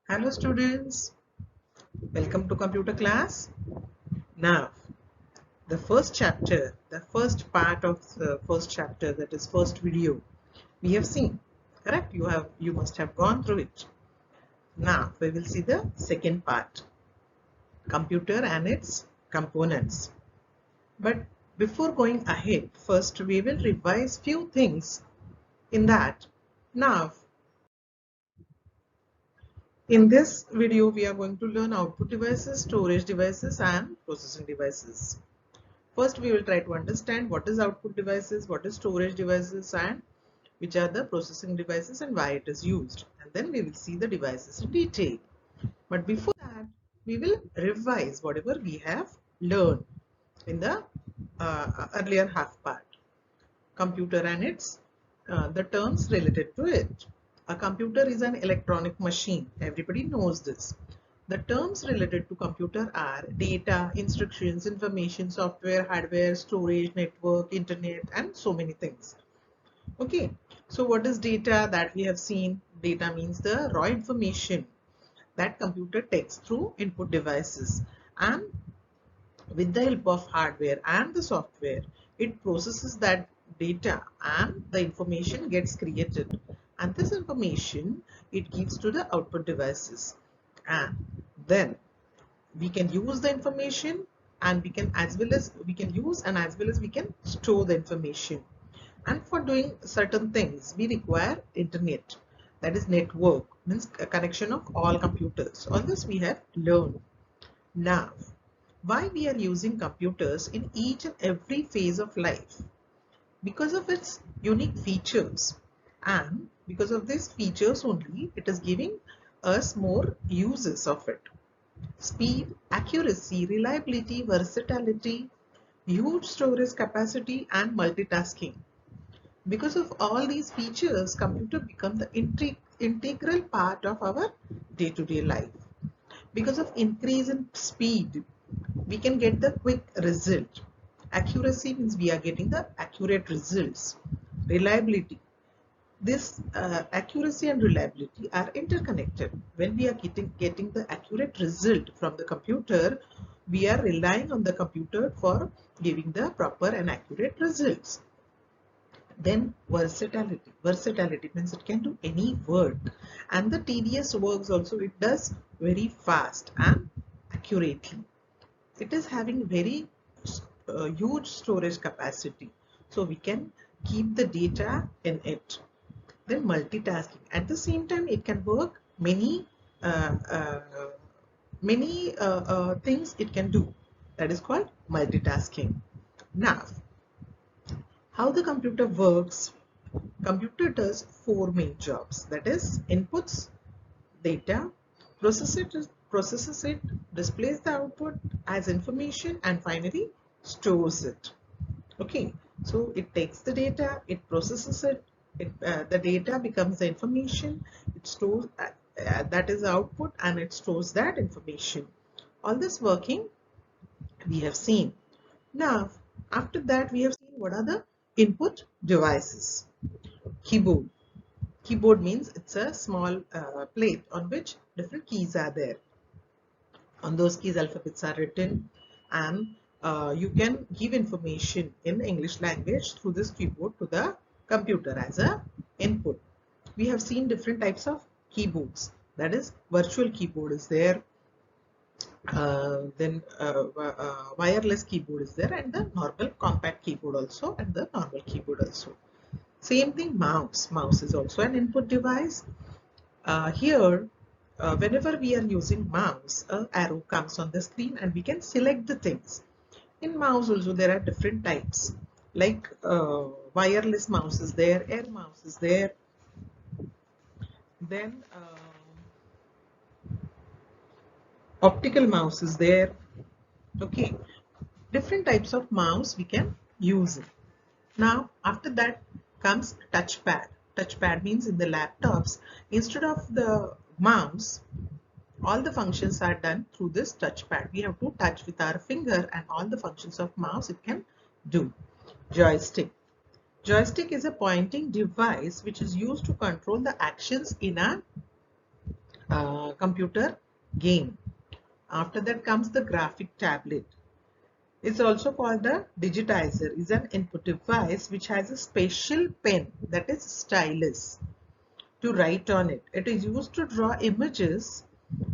Hello students, welcome to computer class. Now, the first chapter, the first part of the first chapter, that is first video, we have seen, correct? You must have gone through it. Now, we will see the second part, computer and its components. But before going ahead, first we will revise few things in that. Now, in this video, we are going to learn output devices, storage devices, and processing devices. First, we will try to understand what is output devices, what is storage devices, and which are the processing devices and why it is used. And then we will see the devices in detail. But before that, we will revise whatever we have learned in the earlier half part. Computer and its the terms related to it. A computer is an electronic machine. Everybody knows this. The terms related to computer are data, instructions, information, software, hardware, storage, network, internet, and so many things. Okay, so what is data that we have seen? Data means the raw information that computer takes through input devices, and with the help of hardware and the software, it processes that data and the information gets created, and this information it gives to the output devices, and then we can use the information, and we can as well as we can use and as well as we can store the information. And for doing certain things we require internet, that is network, means a connection of all computers. All this we have learned. Now, why we are using computers in each and every phase of life? Because of its unique features, and because of these features only it is giving us more uses of it. Speed, accuracy, reliability, versatility, huge storage capacity, and multitasking. Because of all these features, computer become the integral part of our day-to-day life. Because of increase in speed, we can get the quick result. Accuracy means we are getting the accurate results. Reliability, this accuracy and reliability are interconnected. When we are getting the accurate result from the computer, we are relying on the computer for giving the proper and accurate results. Then versatility means it can do any work, and the tedious works also it does very fast and accurately. It is having very huge storage capacity, so we can keep the data in it. Then multitasking, at the same time it can work uh, uh, many things it can do, that is called multitasking. Now, how the computer works? Computer does four main jobs, that is inputs data, processes it, displays the output as information, and finally stores it. Okay, so it takes the data, it processes it, the data becomes the information, it stores that is the output, and it stores that information. All this working we have seen. Now, after that we have seen what are the input devices. Keyboard. Keyboard means it's a small plate on which different keys are there. On those keys alphabets are written, and you can give information in English language through this keyboard to the computer as a input. We have seen different types of keyboards, that is virtual keyboard is there, then wireless keyboard is there, and the normal compact keyboard also, and the normal keyboard also. Same thing, mouse is also an input device. Here, whenever we are using mouse, a arrow comes on the screen and we can select the things. In mouse also there are different types, like wireless mouse is there, air mouse is there, then optical mouse is there. Okay, different types of mouse we can use it. Now, after that comes touchpad. Touchpad means in the laptops, instead of the mouse, all the functions are done through this touchpad. We have to touch with our finger, and all the functions of mouse it can do. Joystick. Joystick is a pointing device which is used to control the actions in a computer game. After that comes the graphic tablet. It's also called a digitizer. Is an input device which has a special pen, that is stylus, to write on it. It is used to draw images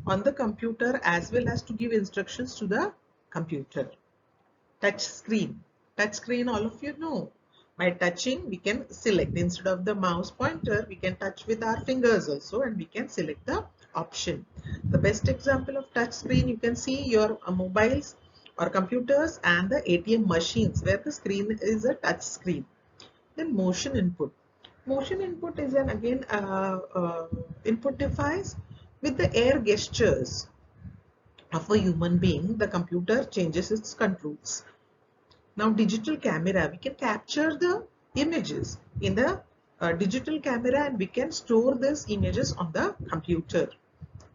on the computer as well as to give instructions to the computer. Touch screen. Touch screen, all of you know. By touching, we can select. Instead of the mouse pointer, we can touch with our fingers also, and we can select the option. The best example of touch screen, you can see your mobiles or computers and the ATM machines where the screen is a touch screen. Then motion input. Motion input is an again input device with the air gestures of a human being. The computer changes its controls. Now digital camera, we can capture the images in the digital camera and we can store these images on the computer.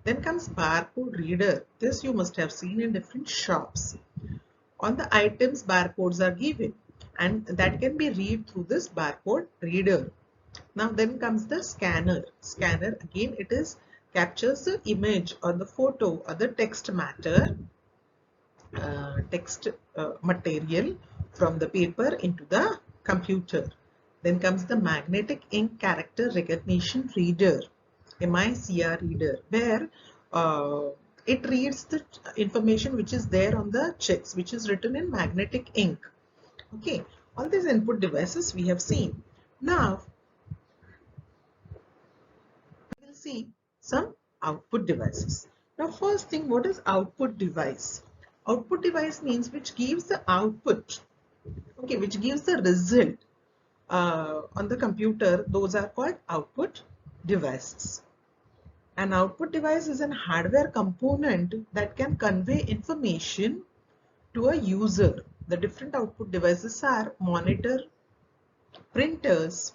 Then comes barcode reader. This you must have seen in different shops. On the items barcodes are given and that can be read through this barcode reader. Now then comes the scanner. Scanner, again it is captures the image or the photo or the text matter, material from the paper into the computer. Then comes the magnetic ink character recognition reader, MICR reader, where it reads the information which is there on the checks, which is written in magnetic ink. Okay, all these input devices we have seen. Now we will see some output devices. Now first thing, what is output device? Output device means which gives the output, okay, which gives the result on the computer. Those are called output devices. An output device is an hardware component that can convey information to a user. The different output devices are monitor, printers,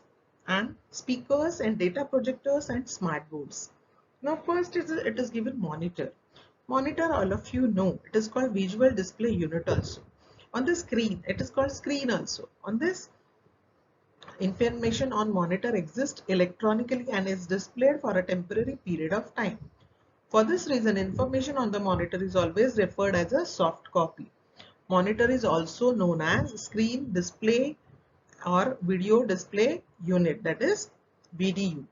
and speakers and data projectors and smart boards. Now first it is given monitor. Monitor, all of you know, it is called visual display unit also. On the screen, it is called screen also. On this, information on monitor exists electronically and is displayed for a temporary period of time. For this reason, information on the monitor is always referred as a soft copy. Monitor is also known as screen display or video display unit, that is VDU.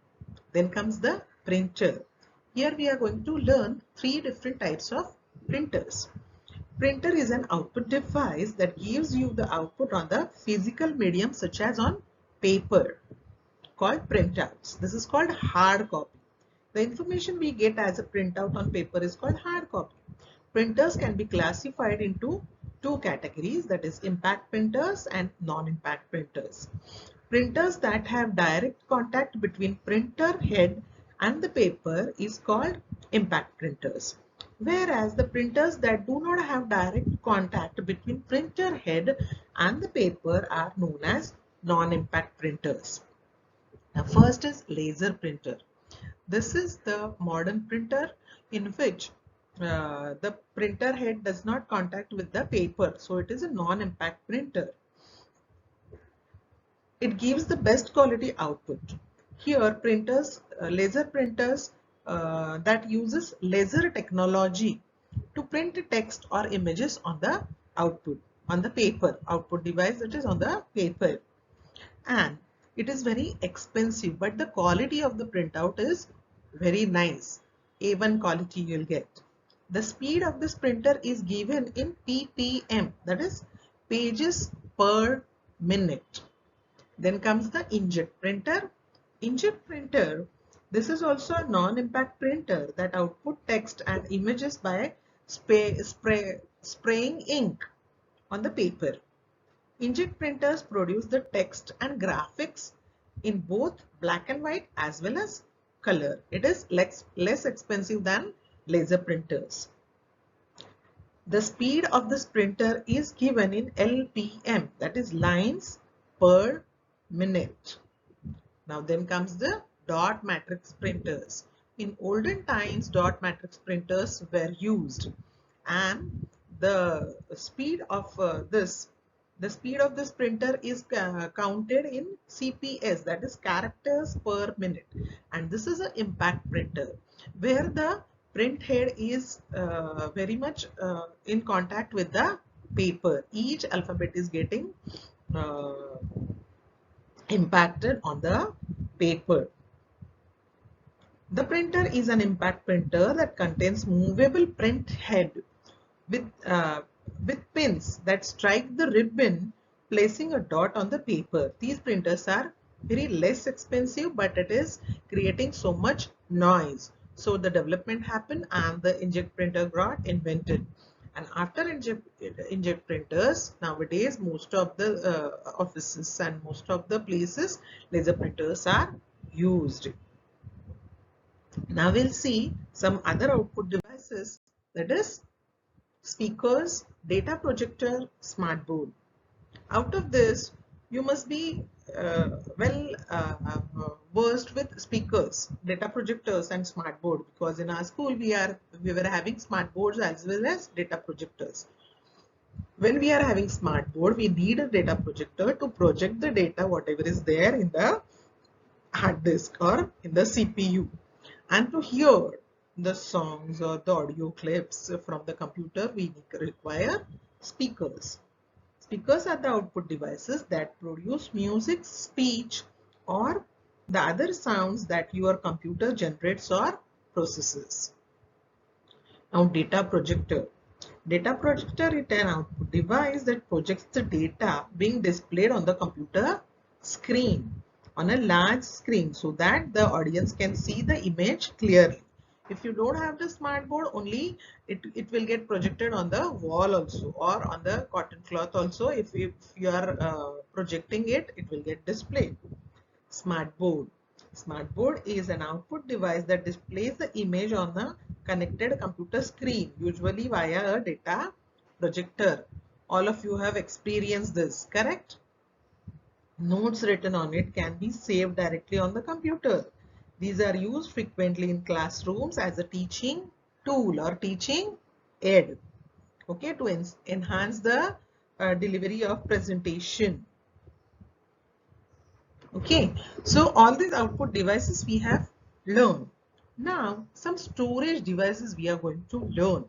Then comes the printer. Here we are going to learn three different types of printers. Printer is an output device that gives you the output on the physical medium such as on paper, called printouts. This is called hard copy. The information we get as a printout on paper is called hard copy. Printers can be classified into two categories, that is impact printers and non-impact printers. Printers that have direct contact between printer head and the paper is called impact printers, whereas the printers that do not have direct contact between printer head and the paper are known as non-impact printers. Now first is laser printer. This is the modern printer in which the printer head does not contact with the paper, so it is a non-impact printer. It gives the best quality output. Here printers, laser printers that uses laser technology to print text or images on the output, on the paper, output device, that is on the paper. And it is very expensive, but the quality of the printout is very nice. A1 quality you will get. The speed of this printer is given in ppm, that is pages per minute. Then comes the inkjet printer. Inkjet printer, this is also a non-impact printer that output text and images by spraying ink on the paper. Inkjet printers produce the text and graphics in both black and white as well as color. It is less expensive than laser printers. The speed of this printer is given in LPM, that is lines per minute. Now then comes the dot matrix printers. In olden times, dot matrix printers were used, and the speed of this The speed of this printer is counted in CPS, that is characters per minute, and this is an impact printer where the print head is very much in contact with the paper. Each alphabet is getting uh, impacted on the paper. The printer is an impact printer that contains movable print head with with pins that strike the ribbon, placing a dot on the paper. These printers are very less expensive, but it is creating so much noise. So the development happened and the inkjet printer got invented. And after inkjet printers, nowadays most of the offices and most of the places laser printers are used. Now we'll see some other output devices, that is speakers, data projector, smart board. Out of this, you must be well versed with speakers, data projectors, and smart board, because in our school we were having smart boards as well as data projectors. When we are having smart board, we need a data projector to project the data whatever is there in the hard disk or in the CPU. And to hear the songs or the audio clips from the computer, we require speakers. Speakers are the output devices that produce music, speech, or the other sounds that your computer generates or processes. Now, data projector. Data projector is an output device that projects the data being displayed on the computer screen on a large screen so that the audience can see the image clearly. If you don't have the smart board, only it will get projected on the wall also or on the cotton cloth also. If you are projecting it, it will get displayed. Smart board. Smart board is an output device that displays the image on the connected computer screen, usually via a data projector. All of you have experienced this, correct? Notes written on it can be saved directly on the computer. These are used frequently in classrooms as a teaching tool or teaching aid, okay, to enhance the delivery of presentation. Okay, so all these output devices we have learned. Now, some storage devices we are going to learn.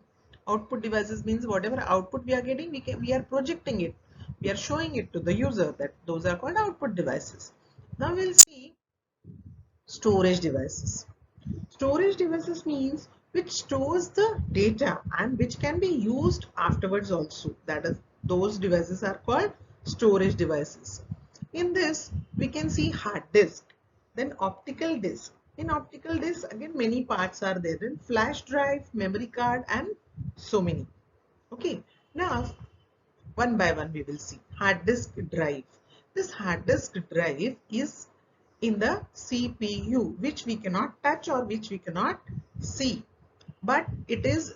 Output devices means whatever output we are getting, we are projecting it. We are showing it to the user. That those are called output devices. Now we'll see storage devices. Storage devices means which stores the data and which can be used afterwards also. That is, those devices are called storage devices. In this, we can see hard disk, then optical disk. In optical disk, again many parts are there. Then flash drive, memory card, and so many. Okay, now one by one we will see. Hard disk drive. This hard disk drive is in the CPU, which we cannot touch or which we cannot see, but it is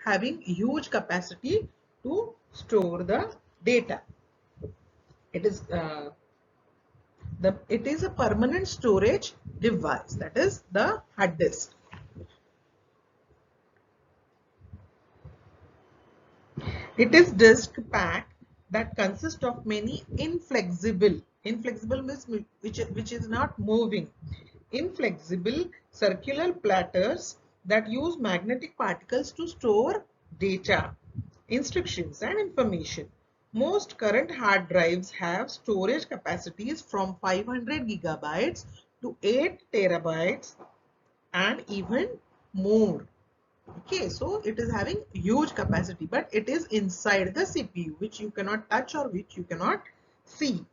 having huge capacity to store the data. It is it is a permanent storage device, that is the hard disk. It is disk pack that consists of many inflexible means which is not moving, inflexible circular platters that use magnetic particles to store data, instructions, and information. Most current hard drives have storage capacities from 500 gigabytes to 8 terabytes and even more. Okay, so it is having huge capacity, but it is inside the CPU, which you cannot touch or which you cannot see.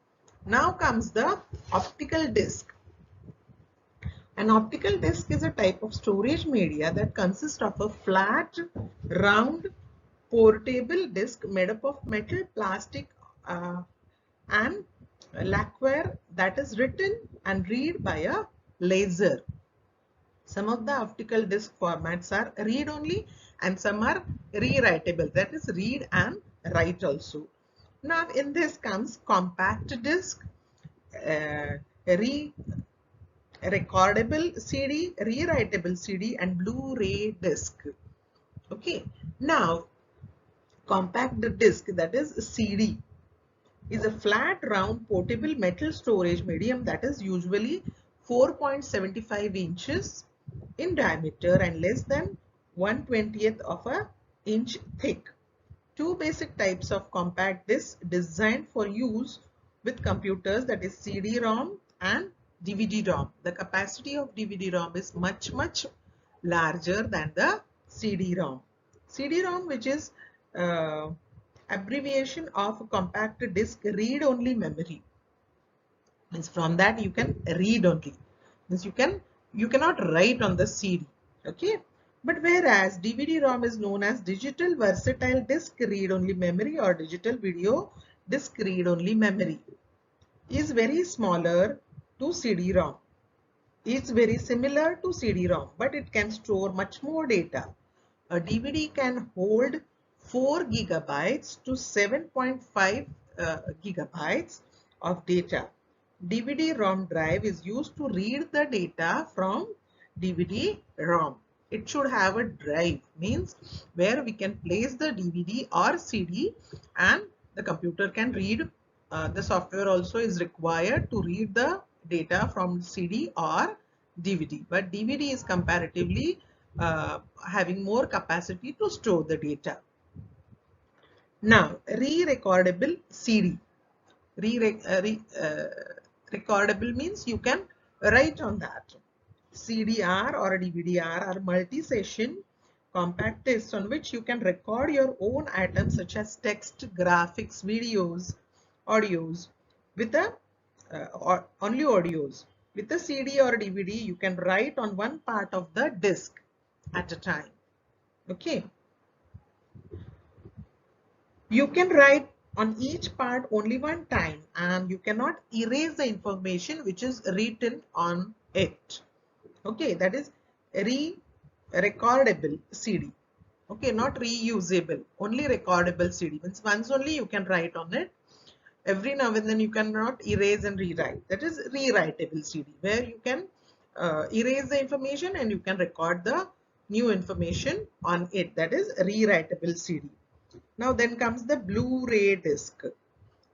Now comes the optical disk. An optical disk is a type of storage media that consists of a flat, round, portable disk made up of metal, plastic, and lacquer that is written and read by a laser. Some of the optical disk formats are read only and some are rewritable, that is read and write also. Now in this comes compact disk, recordable CD, rewritable CD, and Blu-ray disc. Okay, now compact disk, that is CD. is a flat, round, portable metal storage medium that is usually 4.75 inches in diameter and less than 1/20th of an inch thick. Two basic types of compact discs designed for use with computers, that is CD-ROM and DVD-ROM. The capacity of DVD-ROM is much larger than the CD-ROM. CD-ROM, which is uh, abbreviation of compact disc read-only memory, means from that you can read only, means you cannot write on the CD. Okay, but whereas DVD-ROM is known as digital versatile disk read-only memory or digital video disk read-only memory, is very smaller to CD-ROM. It's very similar to CD-ROM, but it can store much more data. A DVD can hold 4 gigabytes to 7.5 gigabytes of data. DVD-ROM drive is used to read the data from DVD-ROM. It should have a drive, means where we can place the DVD or CD and the computer can read. The software also is required to read the data from CD or DVD, but DVD is comparatively having more capacity to store the data. Now, re-recordable CD. Recordable means you can write on that. CDR or DVD-R are multi-session compact discs on which you can record your own items such as text, graphics, videos, audios with a or only audios. With a CD or DVD, you can write on one part of the disc at a time. Okay. You can write on each part only one time and you cannot erase the information which is written on it. Okay, that is recordable CD. Okay, not reusable, only recordable CD. Means once only you can write on it. Every now and then you cannot erase and rewrite. That is rewritable CD, where you can erase the information and you can record the new information on it. That is rewritable CD. Now then comes the Blu-ray disc.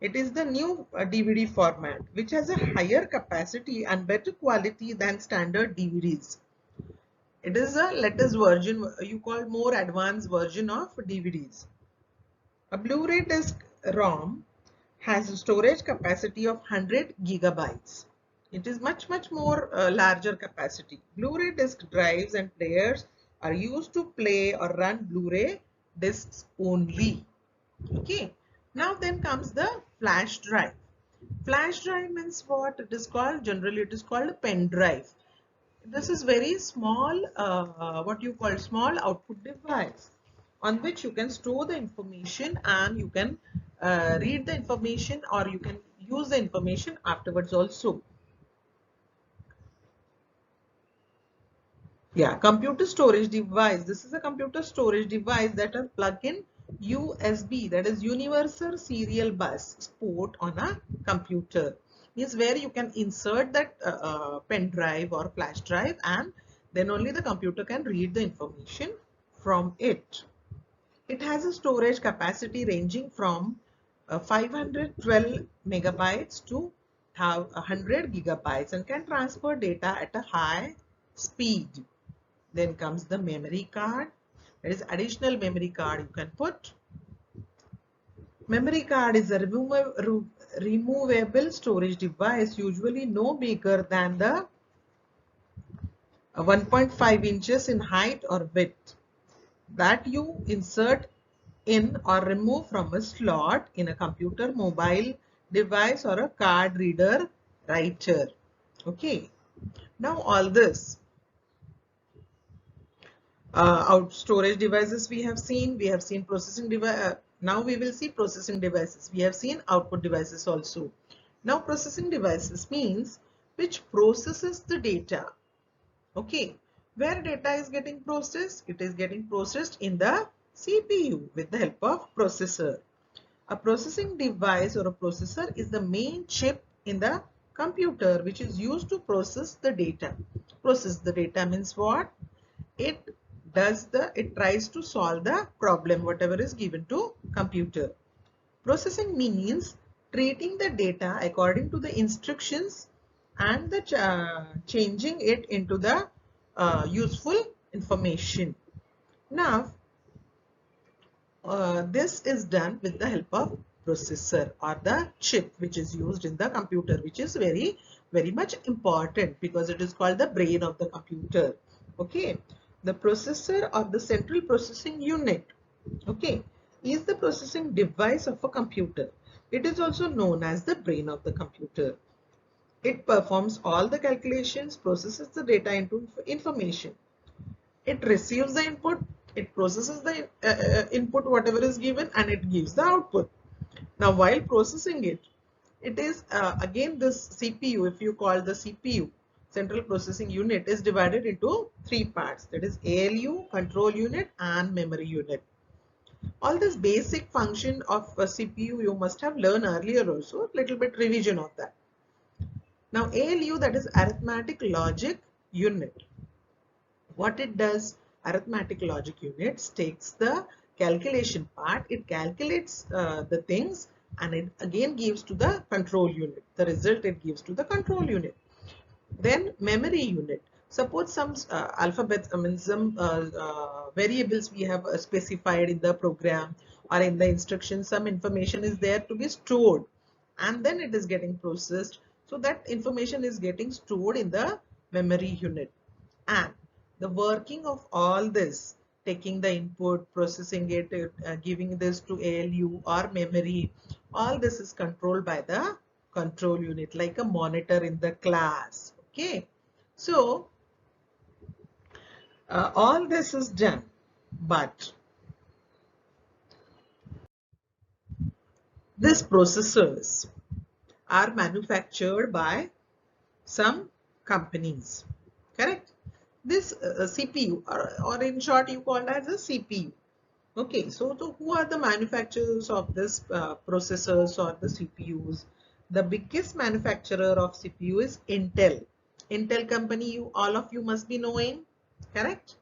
It is the new DVD format which has a higher capacity and better quality than standard DVDs. It is a latest version, you call more advanced version of DVDs. A Blu-ray disc ROM has a storage capacity of 100 gigabytes. It is much more larger capacity. Blu-ray disc drives and players are used to play or run Blu-ray discs only. Okay. Now then comes the flash drive. Flash drive means what? It is called, generally it is called a pen drive. This is very small, what you call small output device on which you can store the information and you can read the information or you can use the information afterwards also. Yeah, computer storage device. This is a computer storage device that are plug-in USB, that is universal serial bus port on a computer. Means where you can insert that pen drive or flash drive and then only the computer can read the information from it. It has a storage capacity ranging from 512 megabytes to 100 gigabytes and can transfer data at a high speed. Then comes the memory card. There is additional memory card you can put. Memory card is a removable storage device, usually no bigger than the 1.5 inches in height or width, that you insert in or remove from a slot in a computer, mobile device or a card reader writer. Okay. Now all this out storage devices we have seen processing device. Now we will see processing devices. We have seen output devices also. Now processing devices means which processes the data. Okay, where data is getting processed? It is getting processed in the CPU with the help of processor. A processing device or a processor is the main chip in the computer which is used to process the data. Process the data means what? It tries to solve the problem whatever is given to computer. Processing means treating the data according to the instructions and the changing it into the useful information. Now, this is done with the help of processor or the chip which is used in the computer, which is very much important because it is called the brain of the computer. Okay, the processor or the central processing unit, okay, is the processing device of a computer. It is also known as the brain of the computer. It performs all the calculations, processes the data into information. It receives the input, it processes the input whatever is given, and it gives the output. Now while processing it, it is again this CPU, if you call the CPU, central processing unit, is divided into three parts, that is ALU, control unit, and memory unit. All this basic function of a CPU you must have learned earlier also, little bit revision of that. Now ALU, that is arithmetic logic unit. What it does, arithmetic logic units takes the calculation part, it calculates the things, and it again gives to the control unit. The result it gives to the control unit. Then memory unit. Suppose some alphabets, I mean some variables we have specified in the program or in the instruction, some information is there to be stored, and then it is getting processed. So that information is getting stored in the memory unit. And the working of all this, taking the input, processing it, giving this to ALU or memory, all this is controlled by the control unit, like a monitor in the class. Okay, so all this is done, but these processors are manufactured by some companies, correct? This CPU, or in short you call as a CPU. Okay, so who are the manufacturers of this processors or the CPUs? The biggest manufacturer of CPU is Intel. Intel company, all of you must be knowing, correct?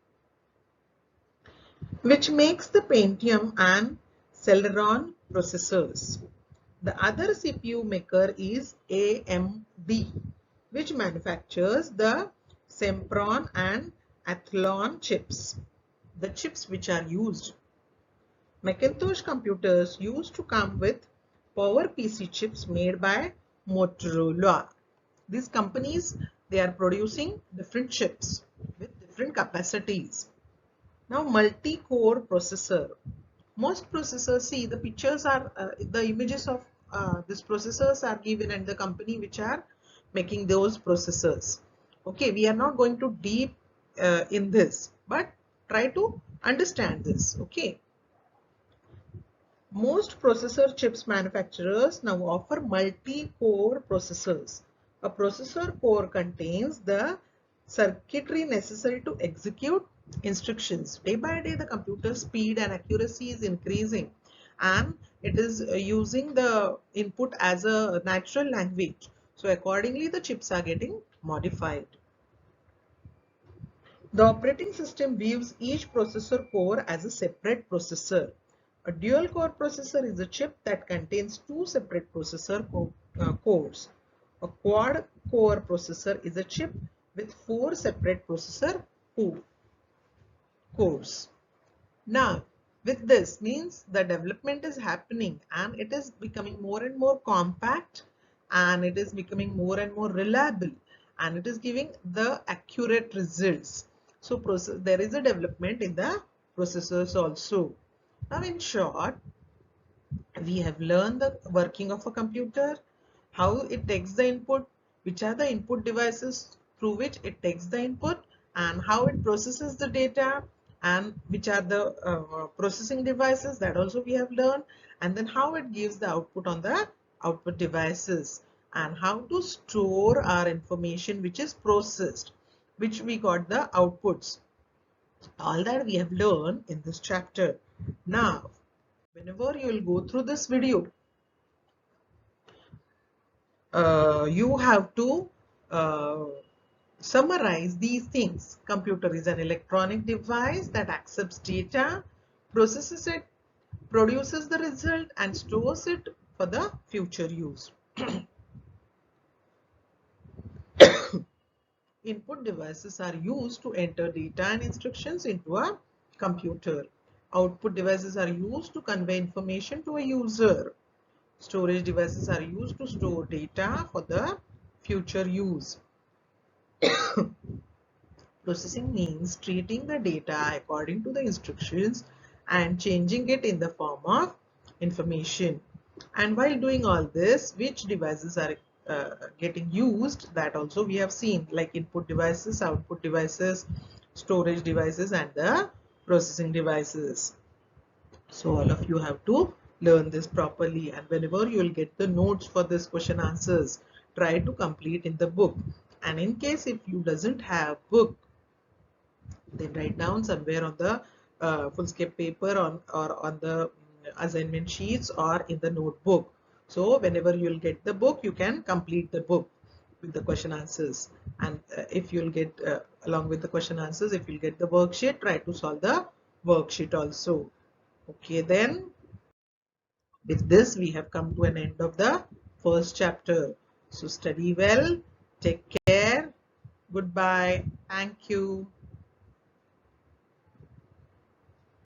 Which makes the Pentium and Celeron processors. The other CPU maker is AMD, which manufactures the Sempron and Athlon chips, the chips which are used. Macintosh computers used to come with PowerPC chips made by Motorola. These companies, they are producing different chips with different capacities. Now multi-core processor. Most processors, see the pictures are, the images of these processors are given at the company which are making those processors. Okay, we are not going to deep in this, but try to understand this. Okay. Most processor chips manufacturers now offer multi-core processors. A processor core contains the circuitry necessary to execute instructions. Day by day, the computer speed and accuracy is increasing, and it is using the input as a natural language. So accordingly, the chips are getting modified. The operating system views each processor core as a separate processor. A dual core processor is a chip that contains two separate processor cores. A quad core processor is a chip with four separate processor cores. Now, with this means the development is happening and it is becoming more and more compact, and it is becoming more and more reliable, and it is giving the accurate results. So there is a development in the processors also. Now in short, we have learned the working of a computer, how it takes the input, which are the input devices through which it takes the input, and how it processes the data, and which are the processing devices, that also we have learned, and then how it gives the output on the output devices, and how to store our information which is processed, which we got the outputs. All that we have learned in this chapter. Now, whenever you will go through this video, you have to summarize these things. Computer is an electronic device that accepts data, processes it, produces the result, and stores it for the future use. Input devices are used to enter data and instructions into a computer. Output devices are used to convey information to a user. Storage devices are used to store data for the future use. Processing means treating the data according to the instructions and changing it in the form of information. And while doing all this, which devices are getting used, that also we have seen, like input devices, output devices, storage devices, and the processing devices. So all of you have to learn this properly, and whenever you will get the notes for this question answers, try to complete in the book. And in case if you doesn't have book, then write down somewhere on the foolscape paper or on the assignment sheets or in the notebook. So whenever you'll get the book, you can complete the book with the question answers. And if you'll get along with the question answers, if you'll get the worksheet, try to solve the worksheet also. Okay, then with this we have come to an end of the first chapter. So study well, take care, goodbye, thank you.